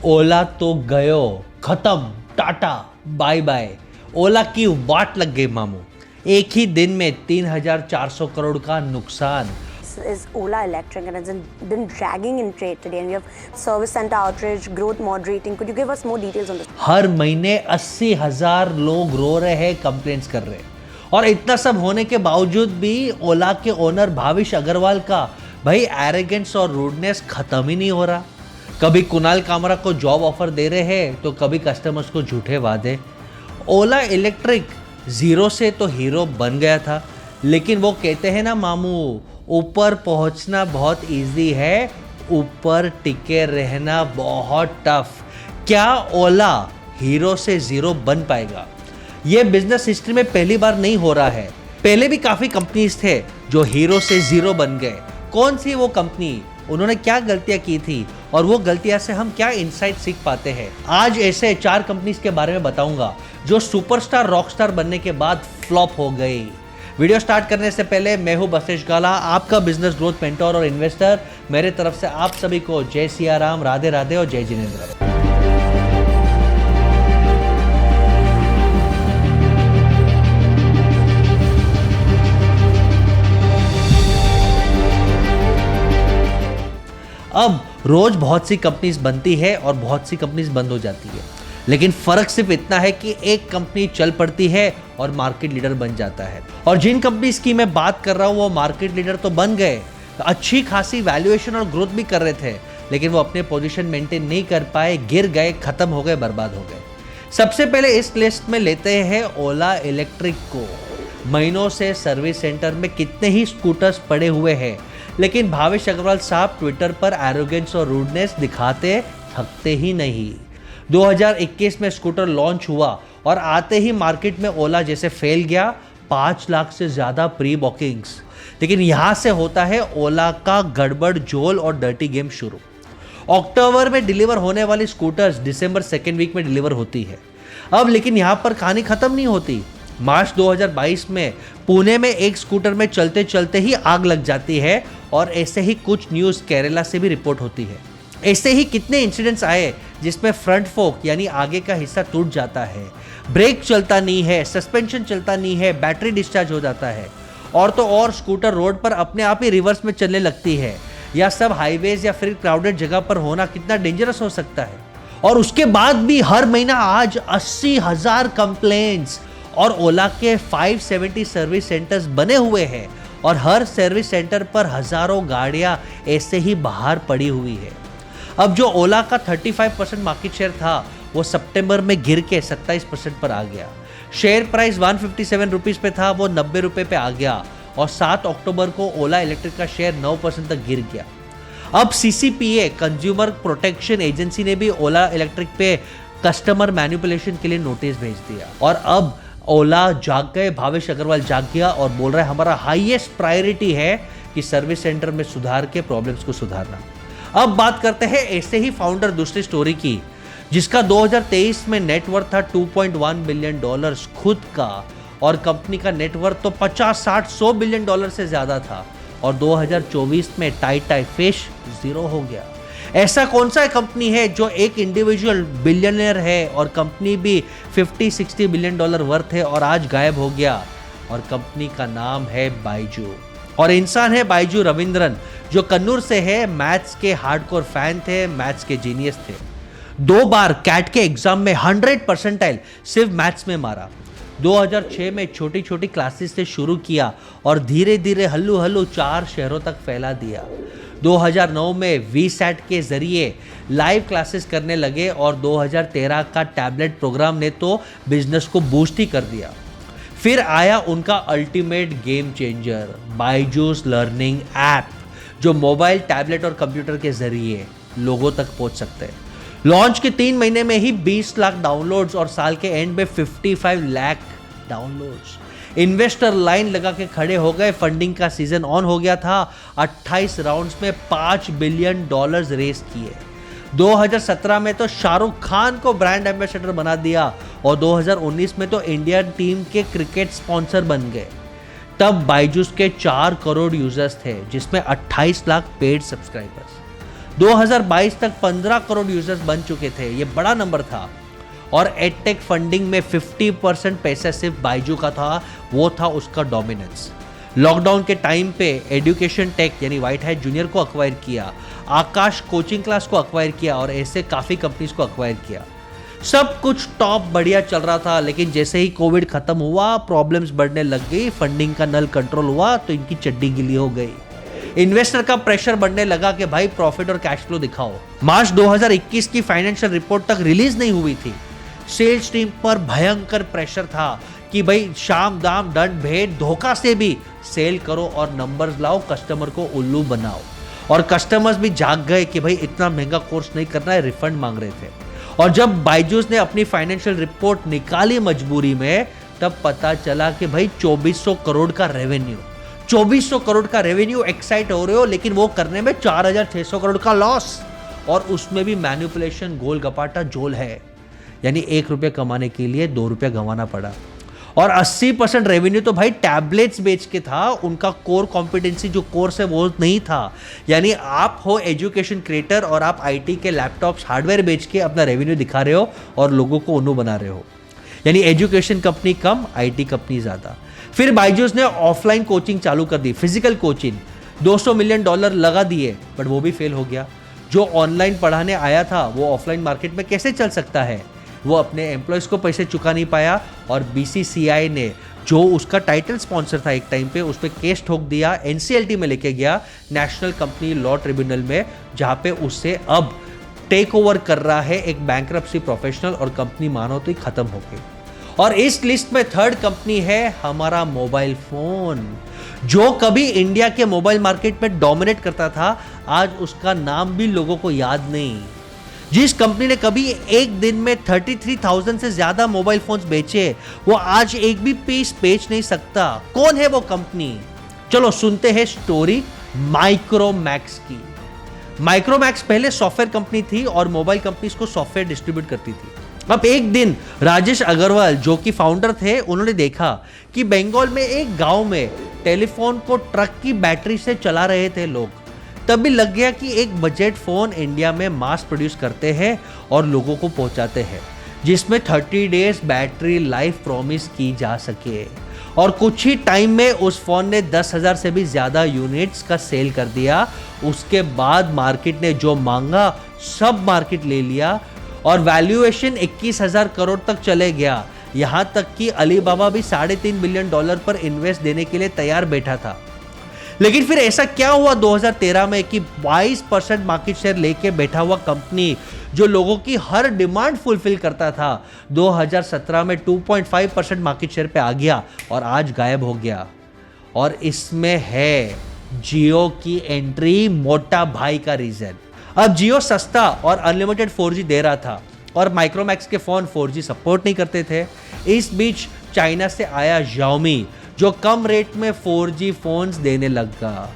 ओला तो गयो, खत्म, टाटा, बाय बाय। ओला की वाट लग गई मामू। एक ही दिन में 3,400 करोड़ का नुकसान। Is Ola Electric and it's been dragging in trade today, and we have service center outrage, growth moderating. Could you give us more details on this? हर महीने 80,000 लोग रो रहे हैं, कंप्लेंट्स कर रहे हैं। और इतना सब होने के बावजूद भी ओला के ओनर भाविश अग्रवाल का भाई एरोगेंस और रूडनेस खत्म ही नहीं हो रहा। कभी कुणाल कामरा को जॉब ऑफर दे रहे हैं तो कभी कस्टमर्स को झूठे वादे। ओला इलेक्ट्रिक जीरो से तो हीरो बन गया था, लेकिन वो कहते हैं ना मामू, ऊपर पहुंचना बहुत इजी है, ऊपर टिके रहना बहुत टफ। क्या ओला हीरो से जीरो बन पाएगा? ये बिजनेस हिस्ट्री में पहली बार नहीं हो रहा है। पहले भी काफी कंपनीज थे जो हीरो से जीरो बन गए। कौन सी वो कंपनी, उन्होंने क्या गलतियां की थी और वो गलतियां से हम क्या इनसाइट सीख पाते हैं? आज ऐसे 4 कंपनीज के बारे में बताऊंगा जो सुपरस्टार रॉकस्टार बनने के बाद फ्लॉप हो गई। वीडियो स्टार्ट करने से पहले मैं हूं बसेश गाला, आपका बिजनेस ग्रोथ मेंटोर और इन्वेस्टर। मेरे तरफ से आप सभी को जय सिया राम, राधे राधे और जय जिनेंद्र। अब रोज बहुत सी कंपनीज बनती है और बहुत सी कंपनीज बंद हो जाती है, लेकिन फर्क सिर्फ इतना है कि एक कंपनी चल पड़ती है और मार्केट लीडर बन जाता है। और जिन कंपनीज की मैं बात कर रहा हूं वो मार्केट लीडर तो बन गए, अच्छी खासी वैल्यूएशन और ग्रोथ भी कर रहे थे, लेकिन वो अपने पोजीशन मेंटेन नहीं कर पाए, गिर गए, खत्म हो गए, बर्बाद हो गए। सबसे पहले इस लिस्ट में लेते हैं ओला इलेक्ट्रिक को। महीनों से सर्विस सेंटर में कितने ही स्कूटर्स पड़े हुए हैं, लेकिन भाविश अग्रवाल साहब ट्विटर पर एरोगेंस और रूडनेस दिखाते थकते ही नहीं। 2021 में स्कूटर लॉन्च हुआ और आते ही मार्केट में ओला जैसे फैल गया। 5 लाख से ज्यादा प्री बुकिंग्स। लेकिन यहां से होता है ओला का गड़बड़ झोल और डर्टी गेम शुरू। अक्टूबर में डिलीवर होने वाली स्कूटर्स दिसंबर 2nd वीक में डिलीवर होती है। अब लेकिन यहां पर कहानी खत्म नहीं होती। मार्च 2022 में पुणे में एक स्कूटर में चलते चलते ही आग लग जाती है और ऐसे ही कुछ न्यूज केरला से भी रिपोर्ट होती है। ऐसे ही कितने इंसिडेंट्स आए जिसमें फ्रंट फोक यानी आगे का हिस्सा टूट जाता है, ब्रेक चलता नहीं है, सस्पेंशन चलता नहीं है, बैटरी डिस्चार्ज हो जाता है। और तो और स्कूटर रोड पर अपने आप ही रिवर्स में चलने लगती है। या सब हाईवेज या फिर क्राउडेड जगह पर होना कितना डेंजरस हो सकता है। और उसके बाद भी हर महीना आज 80,000 कंप्लेंट्स और ओला के 570 सर्विस सेंटर्स बने हुए हैं और हर सर्विस सेंटर पर हजारों गाड़ियां ऐसे ही बाहर पड़ी हुई है। अब जो ओला का 35% मार्केट शेयर था वो सितंबर में गिर के 27% पर आ गया। शेयर प्राइस 157 रुपीज पे था, वो 90 रुपए पे आ गया और 7 अक्टूबर को ओला इलेक्ट्रिक का शेयर 9% तक गिर गया। अब CCPA कंज्यूमर प्रोटेक्शन एजेंसी ने भी ओला इलेक्ट्रिक पे कस्टमर मैनिपुलेशन के लिए नोटिस भेज दिया। और अब ओला जाग गए, भाविश अग्रवाल जाग गया और बोल रहा है हमारा हाईएस्ट प्रायोरिटी है कि सर्विस सेंटर में सुधार के प्रॉब्लम्स को सुधारना। अब बात करते हैं ऐसे ही फाउंडर दूसरी स्टोरी की, जिसका 2023 में नेटवर्थ था $2.1 बिलियन खुद का, और कंपनी का नेटवर्थ तो 50, 60, 100 बिलियन डॉलर से ज्यादा था। और 2024 में टाई फिश जीरो हो गया। ऐसा कौन सा कंपनी है जो एक इंडिविजुअल बिलियनर है और कंपनी भी 50-60 बिलियन डॉलर वर्थ है और आज गायब हो गया? और कंपनी का नाम है बाइजू और इंसान है बाइजू रविंद्रन, जो कन्नूर से है, मैथ्स के हार्डकोर फैन थे, मैथ्स के जीनियस थे। 2 बार कैट के एग्जाम में 100% सिर्फ मैथ्स में मारा। 2006 में छोटी छोटी क्लासेस से शुरू किया और धीरे धीरे हल्लू हल्लू 4 शहरों तक फैला दिया। 2009 में VSAT के जरिए लाइव क्लासेस करने लगे और 2013 का टैबलेट प्रोग्राम ने तो बिजनेस को बूस्ट ही कर दिया। फिर आया उनका ultimate game changer Byju's learning app, जो मोबाइल, टैबलेट और कंप्यूटर के जरिए लोगों तक पहुंच सकते हैं। लॉन्च के 3 महीने में ही 20 लाख डाउनलोड्स और साल के एंड में 55 लाख डाउनलोड्स। इन्वेस्टर लाइन लगा के खड़े हो गए, फंडिंग का सीजन ऑन हो गया था। 28 राउंड्स में $5 बिलियन रेस किए। 2017 में तो शाहरुख खान को ब्रांड एम्बेसडर बना दिया और 2019 में तो इंडियन टीम के क्रिकेट स्पॉन्सर बन गए। तब बायजूस के 4 करोड़ यूजर्स थे, जिसमें 28 लाख पेड सब्सक्राइबर्स। 2022 तक 15 करोड़ यूजर्स बन चुके थे, ये बड़ा नंबर था। और एडटेक फंडिंग में 50% पैसा सिर्फ बायजू का था, वो था उसका डोमिनेंस। लॉकडाउन के टाइम पे एजुकेशन टेक यानी व्हाइट हैट जूनियर को अक्वायर किया, आकाश कोचिंग क्लास को अक्वायर किया और ऐसे काफ़ी कंपनीज को अक्वायर किया। सब कुछ टॉप बढ़िया चल रहा था, लेकिन जैसे ही कोविड खत्म हुआ, प्रॉब्लम्स बढ़ने लग गई, फंडिंग का नल कंट्रोल हुआ तो इनकी चड्डी गिली हो गई। इन्वेस्टर का प्रेशर बढ़ने लगा कि भाई प्रॉफिट और कैश फ्लो दिखाओ। मार्च 2021 की फाइनेंशियल रिपोर्ट तक रिलीज नहीं हुई थी। सेल्स टीम पर भयंकर प्रेशर था कि भाई शाम दाम दंड भेद धोखा से भी सेल करो और नंबर्स लाओ, कस्टमर को उल्लू बनाओ। और कस्टमर्स भी जाग गए कि भाई इतना महंगा कोर्स नहीं करना है, रिफंड मांग रहे थे। और जब बायजूस ने अपनी फाइनेंशियल रिपोर्ट निकाली मजबूरी में, तब पता चला कि भाई 2400 करोड़ का रेवेन्यू, 2400 करोड़ का रेवेन्यू, एक्साइट हो रहे हो, लेकिन वो करने में 4600 करोड़ का लॉस, और उसमें भी मैनिपुलेशन, गोल गपाटा झोल है। यानी 1 रुपये कमाने के लिए 2 रुपये गंवाना पड़ा। और 80% रेवेन्यू तो भाई टैबलेट्स बेच के था, उनका कोर कॉम्पिटेंसी जो कोर्स है वो नहीं था। यानी आप हो एजुकेशन क्रिएटर और आप आईटी के लैपटॉप्स हार्डवेयर बेच के अपना रेवेन्यू दिखा रहे हो और लोगों को उन्नू बना रहे हो। यानी education company come, IT company ज़्यादा। फिर बायजूस ने ऑफलाइन कोचिंग चालू कर दी, फिजिकल कोचिंग, $200 मिलियन लगा दिए, बट वो भी फेल हो गया। जो ऑनलाइन पढ़ाने आया था वो ऑफलाइन मार्केट में कैसे चल सकता है? वो अपने एम्प्लॉयज़ को पैसे चुका नहीं पाया, और बीसीसीआई ने जो उसका टाइटल स्पॉन्सर था एक टाइम पे, उस पर केस ठोक दिया, एनसीएलटी में लेके गया, नेशनल कंपनी लॉ ट्रिब्यूनल में, जहाँ पे उससे अब टेक ओवर कर रहा है एक बैंक्रप्सी प्रोफेशनल, और कंपनी मानो तो ही खत्म हो गई। और इस लिस्ट में थर्ड कंपनी है हमारा मोबाइल फोन, जो कभी इंडिया के मोबाइल मार्केट में डोमिनेट करता था, आज उसका नाम भी लोगों को याद नहीं। जिस कंपनी ने कभी एक दिन में 33,000 से ज्यादा मोबाइल फोन्स बेचे, वो आज एक भी पीस बेच नहीं सकता। कौन है वो कंपनी? चलो सुनते हैं स्टोरी माइक्रोमैक्स की। माइक्रोमैक्स पहले सॉफ्टवेयर कंपनी थी और मोबाइल कंपनीज को सॉफ्टवेयर डिस्ट्रीब्यूट करती थी। अब एक दिन राजेश अग्रवाल, जो कि फाउंडर थे, उन्होंने देखा कि बंगाल में एक गांव में टेलीफोन को ट्रक की बैटरी से चला रहे थे लोग। तब भी लग गया कि एक बजट फोन इंडिया में मास प्रोड्यूस करते हैं और लोगों को पहुंचाते हैं, जिसमें 30 डेज बैटरी लाइफ प्रॉमिस की जा सके। और कुछ ही टाइम में उस फोन ने 10,000 से भी ज्यादा यूनिट्स का सेल कर दिया। उसके बाद मार्केट ने जो मांगा सब मार्केट ले लिया, और वैल्यूएशन 21,000 करोड़ तक चले गया। यहां तक कि अलीबाबा भी $3.5 बिलियन पर इन्वेस्ट देने के लिए तैयार बैठा था। लेकिन फिर ऐसा क्या हुआ 2013 में कि 22% मार्केट शेयर लेके बैठा हुआ कंपनी, जो लोगों की हर डिमांड फुलफिल करता था, 2017 में 2.5% मार्केट शेयर पे आ गया और आज गायब हो गया। और इसमें है जियो की एंट्री, मोटा भाई का रीजन। अब जियो सस्ता और अनलिमिटेड 4G दे रहा था, और माइक्रोमैक्स के फोन 4G सपोर्ट नहीं करते थे। इस बीच चाइना से आया Xiaomi, जो कम रेट में 4G फोन्स देने लगा,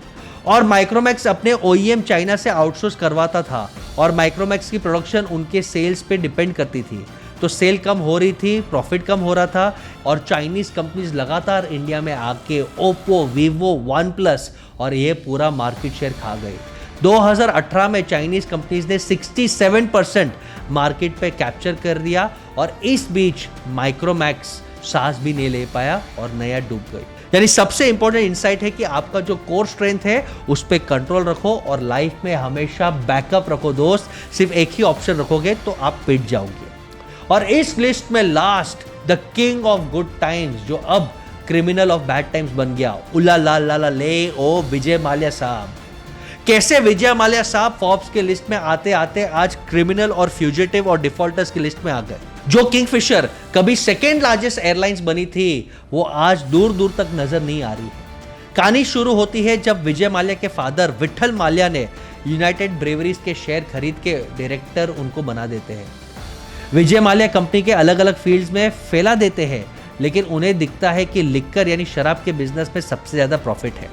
और माइक्रोमैक्स अपने OEM चाइना से आउटसोर्स करवाता था, और माइक्रोमैक्स की प्रोडक्शन उनके सेल्स पे डिपेंड करती थी। तो सेल कम हो रही थी, प्रॉफिट कम हो रहा था, और चाइनीज कंपनीज लगातार इंडिया में आके ओप्पो, वीवो, OnePlus और ये पूरा मार्केट शेयर खा गई। 2018 में चाइनीज कंपनीज ने 67% मार्केट पे कैप्चर कर दिया, और इस बीच माइक्रोमैक्स सांस भी नहीं ले पाया और नया डूब गई। यानी सबसे इंपॉर्टेंट इंसाइट है कि आपका जो कोर स्ट्रेंथ है उस पर कंट्रोल रखो, और लाइफ में हमेशा बैकअप रखो दोस्त। सिर्फ एक ही ऑप्शन रखोगे तो आप पिट जाओगे। और इस लिस्ट में last, the king of good times, जो अब क्रिमिनल ऑफ बैड टाइम्स बन गया, उला ला ला ला ले ओ विजय माल्या साहब। कैसे विजय माल्या साहब फोर्ब्स के लिस्ट में आते आते आज क्रिमिनल और फ्यूजिटिव और डिफॉल्टर्स की लिस्ट में आ गए। जो किंगफिशर कभी सेकेंड लार्जेस्ट एयरलाइंस बनी थी, वो आज दूर दूर तक नजर नहीं आ रही है। कहानी शुरू होती है जब विजय माल्या के फादर विठल माल्या ने यूनाइटेड ब्रेवरीज के शेयर खरीद के डायरेक्टर उनको बना देते हैं। विजय माल्या कंपनी के अलग अलग फील्ड्स में फैला देते हैं, लेकिन उन्हें दिखता है कि लिक्कर यानी शराब के बिजनेस में सबसे ज्यादा प्रॉफिट है।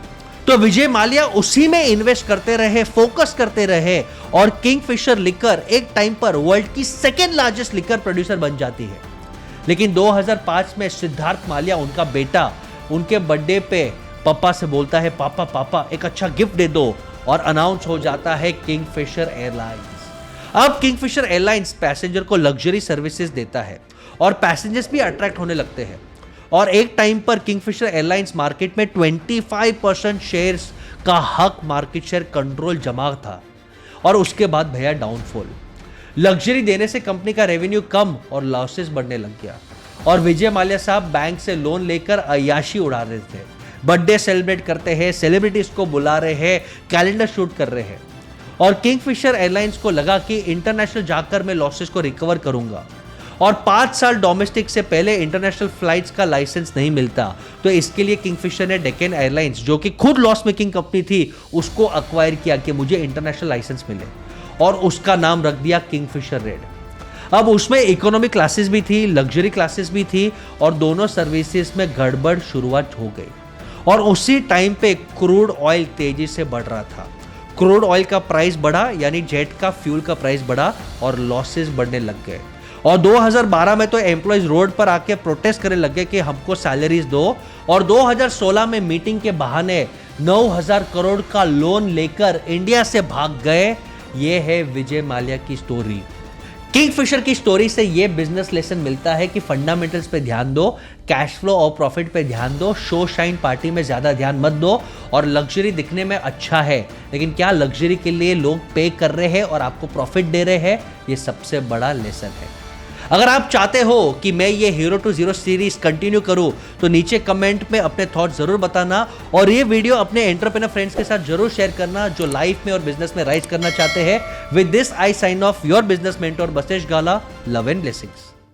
तो विजय माल्या उसी में इन्वेस्ट करते रहे, फोकस करते रहे, और किंगफिशर लिकर एक टाइम पर वर्ल्ड की सेकेंड लार्जेस्ट लिकर प्रोड्यूसर बन जाती है। लेकिन 2005 में सिद्धार्थ माल्या, उनका बेटा, उनके बर्थडे पे पापा से बोलता है, पापा पापा एक अच्छा गिफ्ट दे दो, और अनाउंस हो जाता है किंगफिशर एयरलाइंस। अब किंगफिशर एयरलाइंस पैसेंजर को लग्जरी सर्विसेज देता है और पैसेंजर्स भी अट्रैक्ट होने लगते हैं। और एक टाइम पर किंगफिशर एयरलाइंस मार्केट में 25% शेयर्स का हक मार्केट शेयर कंट्रोल जमा था। और उसके बाद भैया डाउनफॉल। लग्जरी देने से कंपनी का रेवेन्यू कम और लॉसेस बढ़ने लग गया और विजय माल्या साहब बैंक से लोन लेकर अय्याशी उड़ा रहे थे। बर्थडे सेलिब्रेट करते हैं, सेलिब्रिटीज को बुला रहे हैं, कैलेंडर शूट कर रहे हैं। और किंगफिशर एयरलाइंस को लगा कि इंटरनेशनल जाकर मैं लॉसेस को रिकवर करूंगा और 5 साल डोमेस्टिक से पहले इंटरनेशनल फ्लाइट्स का लाइसेंस नहीं मिलता, तो इसके लिए किंगफिशर ने डेक्कन एयरलाइंस, जो कि खुद लॉस मेकिंग कंपनी थी, उसको अक्वायर किया कि मुझे इंटरनेशनल लाइसेंस मिले और उसका नाम रख दिया किंगफिशर रेड। अब उसमें इकोनॉमी क्लासेस भी थी, लग्जरी क्लासेस भी थी और दोनों सर्विसेज में गड़बड़ शुरुआत हो गई। और उसी टाइम पे क्रूड ऑयल तेजी से बढ़ रहा था। क्रूड ऑयल का प्राइस बढ़ा, यानी जेट का फ्यूल का प्राइस बढ़ा और लॉसेस बढ़ने लग गए। और 2012 में तो एम्प्लॉइज रोड पर आके प्रोटेस्ट करने लगे कि हमको सैलरीज दो। और 2016 में मीटिंग के बहाने 9,000 करोड़ का लोन लेकर इंडिया से भाग गए। ये है विजय माल्या की स्टोरी। किंगफिशर की स्टोरी से ये बिजनेस लेसन मिलता है कि फंडामेंटल्स पे ध्यान दो, कैश फ्लो और प्रॉफिट पे ध्यान दो, शो शाइन पार्टी में ज्यादा ध्यान मत दो। और लग्जरी दिखने में अच्छा है, लेकिन क्या लग्जरी के लिए लोग पे कर रहे हैं और आपको प्रॉफिट दे रहे हैं? ये सबसे बड़ा लेसन है। अगर आप चाहते हो कि मैं ये hero to zero series continue करूं, तो नीचे कमेंट में अपने थॉट जरूर बताना और ये वीडियो अपने एंटरप्रेन्योर फ्रेंड्स के साथ जरूर शेयर करना जो लाइफ में और बिजनेस में राइज करना चाहते हैं। With this I sign off, your business mentor Basesh Gala. Love and blessings.